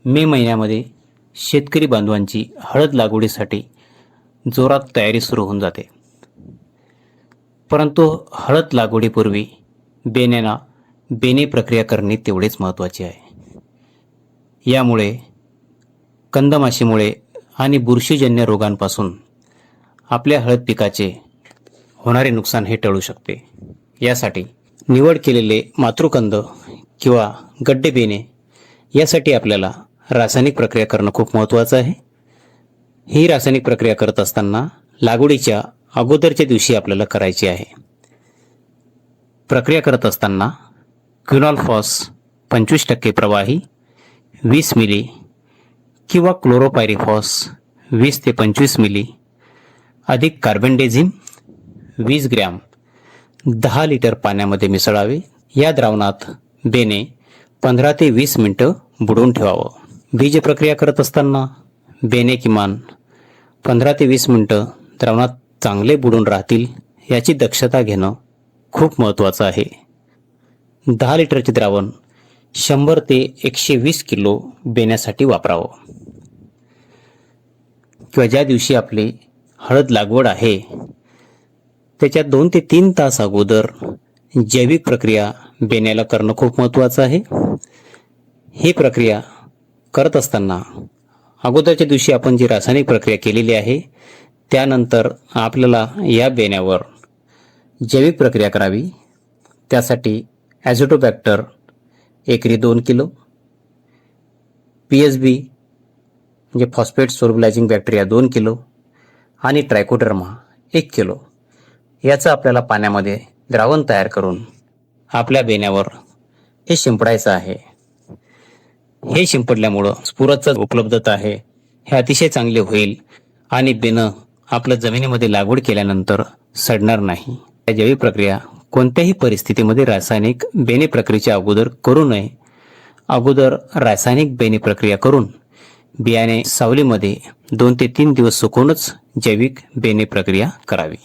मे महिन्यामध्ये शेतकरी बांधवांची हळद लागवडीसाठी जोरात तयारी सुरू होऊन जाते. परंतु हळद लागवडीपूर्वी बेणे प्रक्रिया करणे तेवढेच महत्त्वाचे आहे. यामुळे कंदमाशीमुळे आणि बुरशीजन्य रोगांपासून आपल्या हळद पिकाचे होणारे नुकसान हे टळू शकते. यासाठी निवड केलेले मातृकंद किंवा गड्डे बेणे यासाठी आपल्याला रासायनिक प्रक्रिया करणं खूप महत्त्वाचं आहे. ही रासायनिक प्रक्रिया करत असताना लागवडीच्या अगोदरच्या दिवशी आपल्याला करायची आहे. प्रक्रिया करत असताना क्विनॉल-फॉस 25% प्रवाही 20 मिली किंवा क्लोरोपायरीफॉस 20 ते 25 मिली अधिक कार्बेंडेझिम 20 ग्रॅम 10 लिटर पाण्यामध्ये मिसळावे. या द्रावणात बेणे 15 ते 20 मिनिटं बुडवून ठेवावं. बीज प्रक्रिया करत असताना बेणे किमान 15 ते 20 मिनिटं द्रावणात चांगले बुडून राहतील याची दक्षता घेणं खूप महत्त्वाचं आहे. 10 लिटरचे द्रावण 100 ते 120 किलो बेण्यासाठी वापरावं. किंवा ज्या दिवशी आपली हळद लागवड आहे त्याच्या 2 ते 3 तास अगोदर जैविक प्रक्रिया बेण्याला करणं खूप महत्त्वाचं आहे. ही प्रक्रिया करत असताना अगोदरच्या दिवशी आपण जी रासायनिक प्रक्रिया केलेली आहे त्यानंतर आपल्याला या बेण्यावर जैविक प्रक्रिया करावी. त्यासाठी ॲझोटोबॅक्टर एकरी 2 किलो, PSB म्हणजे फॉस्फेट सोल्युबलायझिंग बॅक्टेरिया 2 किलो आणि ट्रायकोडर्मा 1 किलो याचं आपल्याला पाण्यामध्ये द्रावण तयार करून आपल्या बेण्यावर हे शिंपडायचं आहे. हे शिंपडल्यामुळं स्फुरदचा उपलब्धता आहे हे अतिशय चांगले होईल आणि बेणं आपलं जमिनीमध्ये लागवड केल्यानंतर सडणार नाही. या जैविक प्रक्रिया कोणत्याही परिस्थितीमध्ये रासायनिक बेणे प्रक्रियेच्या अगोदर करू नये. अगोदर रासायनिक बेणे प्रक्रिया करून बियाणे सावलीमध्ये 2 ते 3 दिवस सुकवूनच जैविक बेणे प्रक्रिया करावी.